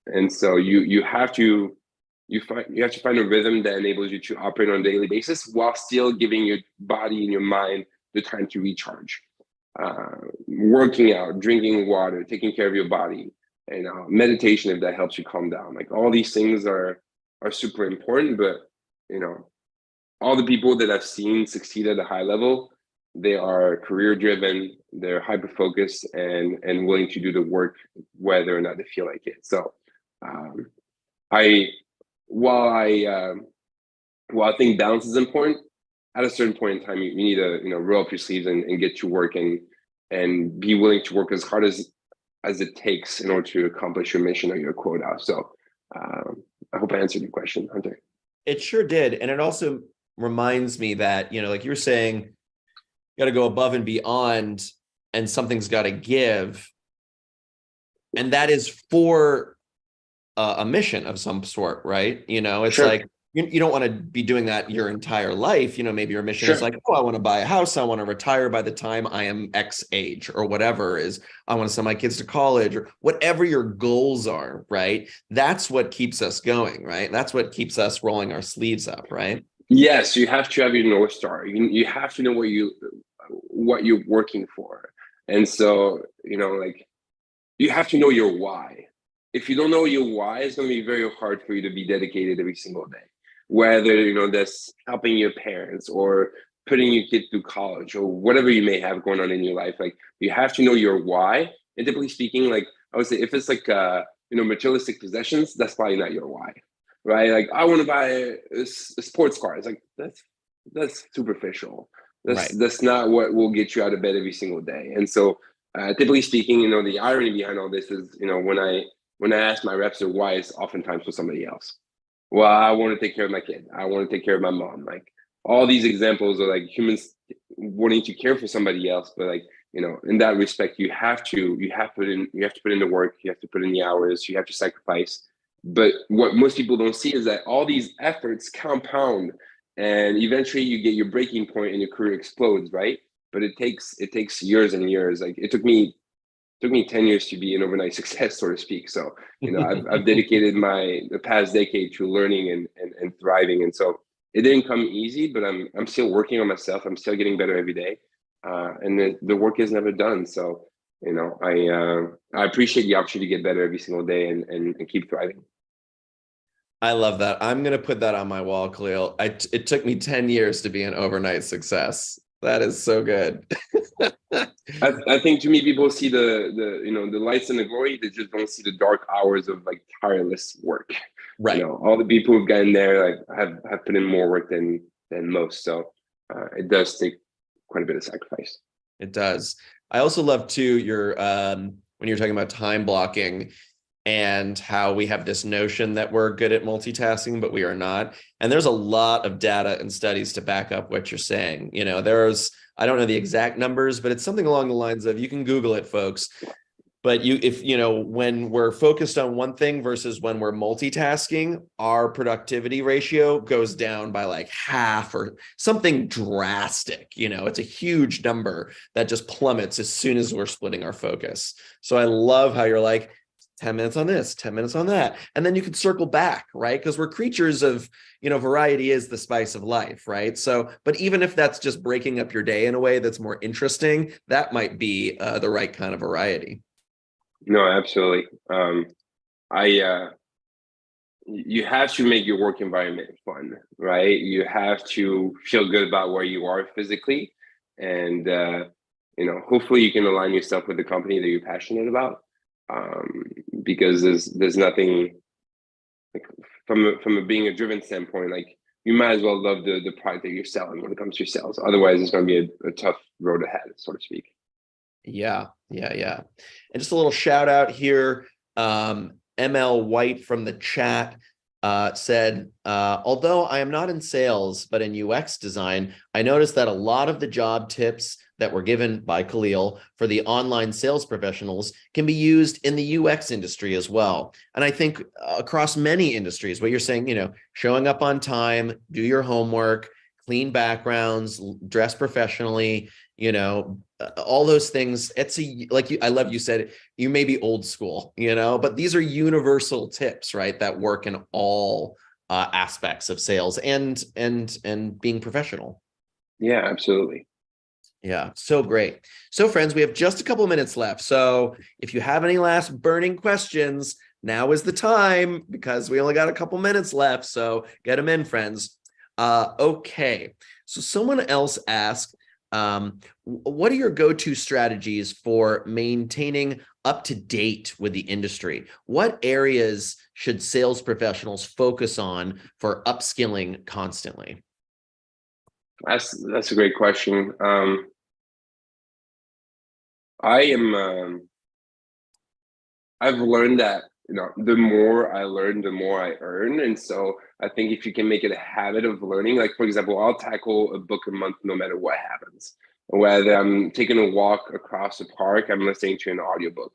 And so you have to find a rhythm that enables you to operate on a daily basis while still giving your body and your mind the time to recharge. Working out, drinking water, taking care of your body, and meditation if that helps you calm down. Like all these things are super important. But you know, all the people that I've seen succeed at a high level, they are career driven, they're hyper focused, and willing to do the work whether or not they feel like it. So I while I think balance is important, at a certain point in time, you need to roll up your sleeves and get to work and be willing to work as hard as it takes in order to accomplish your mission or your quota. So I hope I answered your question, Hunter. It sure did. And it also reminds me that, like you were saying, you got to go above and beyond and something's got to give. And that is for a mission of some sort, right? It's Sure. like, you don't want to be doing that your entire life. Maybe your mission Sure. is like, oh, I want to buy a house. I want to retire by the time I am X age, or whatever is, I want to send my kids to college, or whatever your goals are, right? That's what keeps us going, right? That's what keeps us rolling our sleeves up, right? Yes, you have to have your North Star. You have to know what you're working for. And so, like you have to know your why. If you don't know your why, it's going to be very hard for you to be dedicated every single day. Whether, that's helping your parents or putting your kid through college or whatever you may have going on in your life. Like you have to know your why. And typically speaking, like I would say, if it's like, materialistic possessions, that's probably not your why, right? Like I want to buy a sports car. It's like, that's superficial. That's not what will get you out of bed every single day. And so typically speaking, the irony behind all this is, when I ask my reps why, it's oftentimes for somebody else. Well, I want to take care of my kid. I want to take care of my mom. Like all these examples are like humans wanting to care for somebody else. But like, in that respect, you have to put in the work, you have to put in the hours, you have to sacrifice. But what most people don't see is that all these efforts compound and eventually you get your breaking point and your career explodes, right? But it takes years and years. Like it took me 10 years to be an overnight success, so to speak. So, I've dedicated the past decade to learning and thriving. And so it didn't come easy, but I'm still working on myself. I'm still getting better every day. And the work is never done. So, I appreciate the opportunity to get better every single day and keep thriving. I love that. I'm going to put that on my wall, Kahlil. It took me 10 years to be an overnight success. That is so good. I think too many people see the lights and the glory. They just don't see the dark hours of like tireless work. Right. All the people who've gotten there like have put in more work than most. So it does take quite a bit of sacrifice. It does. I also love too your when you're talking about time blocking, and how we have this notion that we're good at multitasking, but we are not. And there's a lot of data and studies to back up what you're saying. I don't know the exact numbers, but it's something along the lines of, you can Google it, folks. But when we're focused on one thing versus when we're multitasking, our productivity ratio goes down by like half or something drastic. It's a huge number that just plummets as soon as we're splitting our focus. So I love how you're like, 10 minutes on this, 10 minutes on that. And then you can circle back, right? Because we're creatures of, variety is the spice of life, right? So, but even if that's just breaking up your day in a way that's more interesting, that might be the right kind of variety. No, absolutely. You have to make your work environment fun, right? You have to feel good about where you are physically, and hopefully you can align yourself with the company that you're passionate about, because there's nothing like from being a driven standpoint, like you might as well love the product that you're selling when it comes to your sales. Otherwise, it's going to be a tough road ahead, so to speak. Yeah. And just a little shout out here. ML White from the chat said, although I am not in sales, but in UX design, I noticed that a lot of the job tips that were given by Kahlil for the online sales professionals can be used in the UX industry as well. And I think across many industries, what you're saying, showing up on time, do your homework, clean backgrounds, dress professionally, all those things. I love you said, you may be old school, but these are universal tips, right? That work in all aspects of sales and being professional. Yeah, absolutely. Yeah, so great. So friends, we have just a couple minutes left. So if you have any last burning questions, now is the time, because we only got a couple minutes left. So get them in, friends. Okay. So someone else asked, what are your go-to strategies for maintaining up to date with the industry? What areas should sales professionals focus on for upskilling constantly? That's a great question. I've learned that the more I learn, the more I earn, and so I think if you can make it a habit of learning, like for example, I'll tackle a book a month no matter what happens. Whether I'm taking a walk across a park, I'm listening to an audiobook.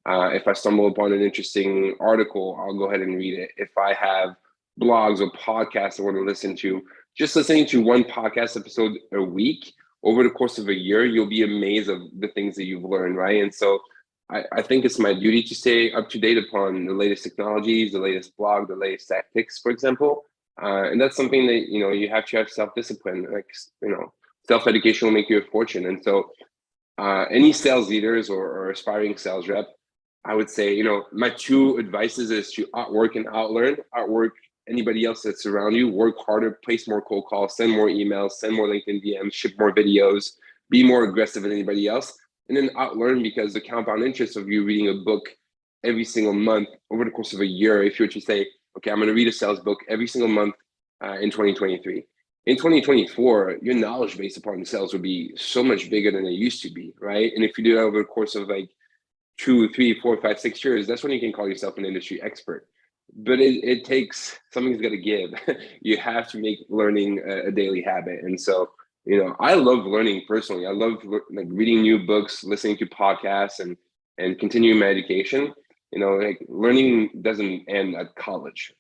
If I stumble upon an interesting article, I'll go ahead and read it. If I have blogs or podcasts I want to listen to, just listening to one podcast episode a week over the course of a year, you'll be amazed of the things that you've learned, right? And so I think it's my duty to stay up to date upon the latest technologies, the latest blog, the latest tactics, for example. And that's something that you have to have self-discipline. Like self-education will make you a fortune. And so any sales leaders or aspiring sales rep, I would say, my two advices is to outwork and outlearn. Outwork anybody else that's around you. Work harder, place more cold calls, send more emails, send more LinkedIn DMs, ship more videos, be more aggressive than anybody else. And then outlearn, because the compound interest of you reading a book every single month over the course of a year, if you were to say, okay, I'm going to read a sales book every single month in 2023. In 2024, your knowledge base upon sales would be so much bigger than it used to be, right? And if you do that over the course of like 2, 3, 4, 5, 6 years, that's when you can call yourself an industry expert. But it takes, something's got to give. You have to make learning a daily habit. And so, I love learning personally. I love like reading new books, listening to podcasts, and continuing my education. Like learning doesn't end at college.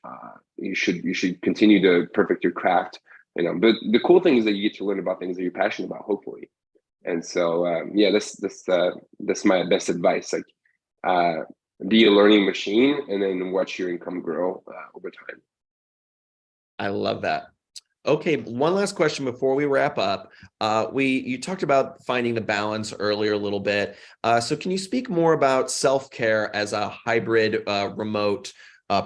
You should continue to perfect your craft. But the cool thing is that you get to learn about things that you're passionate about, hopefully. And so, that's my best advice. Like, be a learning machine, and then watch your income grow over time. I love that. Okay, one last question before we wrap up. You talked about finding the balance earlier a little bit. So can you speak more about self-care as a hybrid remote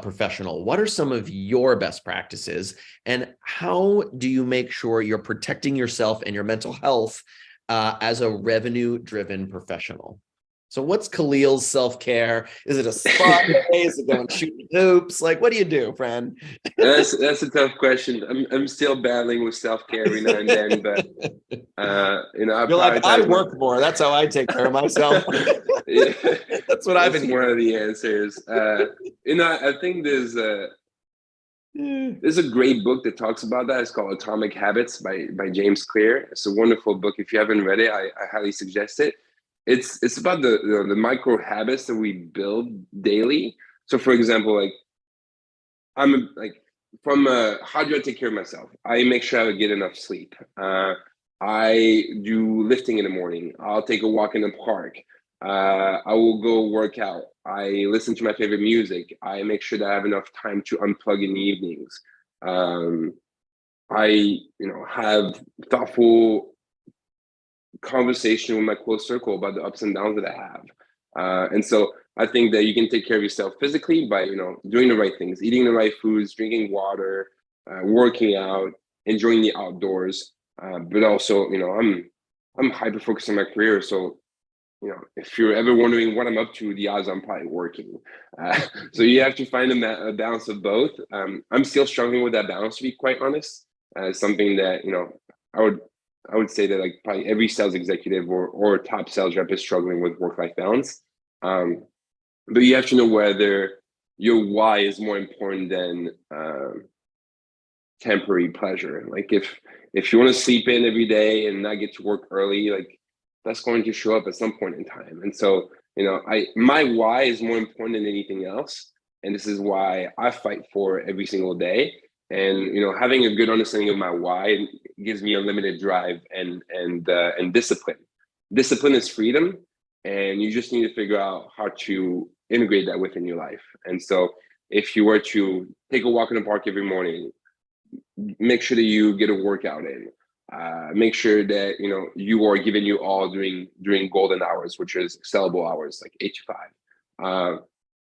professional? What are some of your best practices, and how do you make sure you're protecting yourself and your mental health as a revenue-driven professional? So what's Kahlil's self-care? Is it a spa day? Is it going shooting hoops? Like, what do you do, friend? That's a tough question. I'm still battling with self-care every now and then, but I You're like, I prioritize my. work more. That's how I take care of myself. Yeah, That's what I've that's been one of hearing. the answers. I think Yeah. there's a great book that talks about that. It's called Atomic Habits by James Clear. It's a wonderful book. If you haven't read it, I highly suggest it. It's about the micro habits that we build daily. So, for example, like from how do I take care of myself? I make sure I get enough sleep. I do lifting in the morning. I'll take a walk in the park. I will go work out. I listen to my favorite music. I make sure that I have enough time to unplug in the evenings. Um, I have thoughtful conversation with my close circle about the ups and downs that I have. And so I think that you can take care of yourself physically by, doing the right things, eating the right foods, drinking water, working out, enjoying the outdoors. But also, I'm hyper focused on my career. So, if you're ever wondering what I'm up to, the odds I'm probably working. So you have to find a balance of both. I'm still struggling with that balance, to be quite honest. Something that, I would I would say that like probably every sales executive or top sales rep is struggling with work-life balance. But you have to know whether your why is more important than temporary pleasure. Like if you want to sleep in every day and not get to work early, like that's going to show up at some point in time. And so, my why is more important than anything else. And this is why I fight for every single day. And having a good understanding of my why gives me unlimited drive and discipline. Discipline is freedom, and you just need to figure out how to integrate that within your life. And so, if you were to take a walk in the park every morning, make sure that you get a workout in. Make sure that you are giving you all during golden hours, which is sellable hours, like 8 to 5.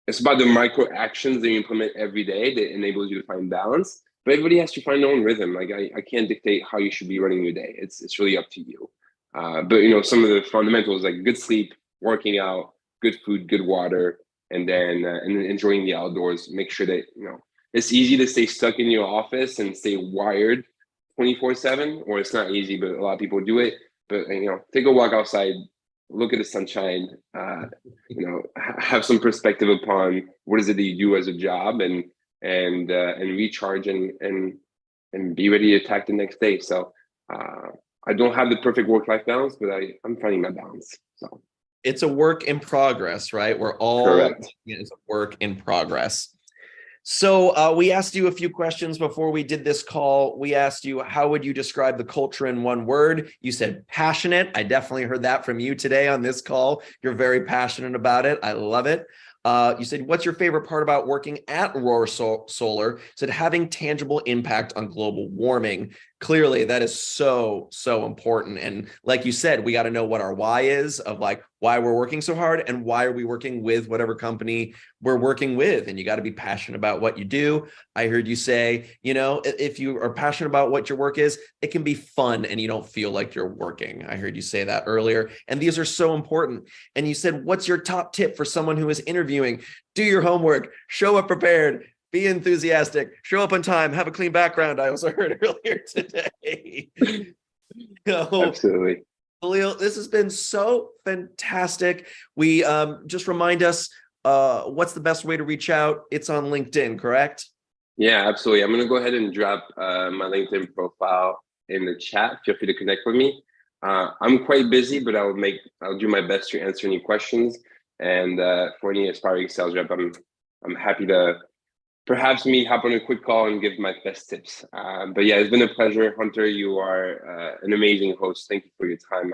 It's about the micro actions that you implement every day that enables you to find balance. But everybody has to find their own rhythm. Like I can't dictate how you should be running your day. It's really up to you. But some of the fundamentals like good sleep, working out, good food, good water, and then enjoying the outdoors. Make sure that it's easy to stay stuck in your office and stay wired 24/7, or it's not easy, but a lot of people do it. But take a walk outside, look at the sunshine, have some perspective upon what is it that you do as a job, and recharge and be ready to attack the next day. So I don't have the perfect work-life balance, but I'm finding my balance. So it's a work in progress, right? We're all correct. it's a work in progress. So we asked you a few questions before we did this call. We asked you, how would you describe the culture in one word? You said passionate. I definitely heard that from you today on this call. You're very passionate about it. I love it. You said, what's your favorite part about working at Aurora Solar? You said having tangible impact on global warming. Clearly, that is so, so important. And like you said, we got to know what our why is, of like why we're working so hard and why are we working with whatever company we're working with. And you got to be passionate about what you do. I heard you say, if you are passionate about what your work is, it can be fun and you don't feel like you're working. I heard you say that earlier. And these are so important. And you said, what's your top tip for someone who is interviewing? Do your homework, show up prepared, be enthusiastic, show up on time, have a clean background. I also heard earlier today. Absolutely. Kahlil, this has been so fantastic. We just remind us what's the best way to reach out. It's on LinkedIn, correct? Yeah, absolutely. I'm going to go ahead and drop my LinkedIn profile in the chat. Feel free to connect with me. I'm quite busy, but I'll do my best to answer any questions. And for any aspiring sales rep, I'm happy to perhaps hop on a quick call and give my best tips. But yeah, it's been a pleasure, Hunter. You are an amazing host. Thank you for your time.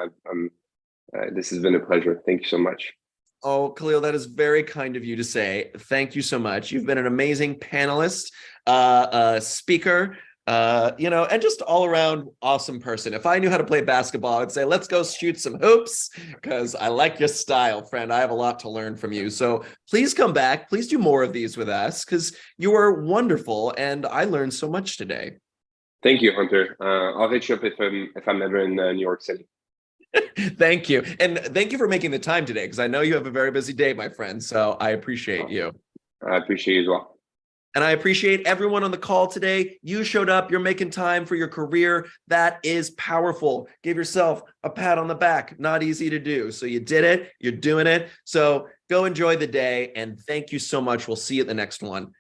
This has been a pleasure. Thank you so much. Oh, Kahlil, that is very kind of you to say. Thank you so much. You've been an amazing panelist, speaker, and just all around awesome person. If I knew how to play basketball, I'd say, let's go shoot some hoops because I like your style, friend. I have a lot to learn from you. So please come back. Please do more of these with us because you are wonderful. And I learned so much today. Thank you, Hunter. I'll hit you up if I'm ever in New York City. Thank you. And thank you for making the time today, because I know you have a very busy day, my friend. So I appreciate you. I appreciate you as well. And I appreciate everyone on the call today. You showed up. You're making time for your career. That is powerful. Give yourself a pat on the back. Not easy to do. So you did it. You're doing it. So go enjoy the day. And thank you so much. We'll see you at the next one.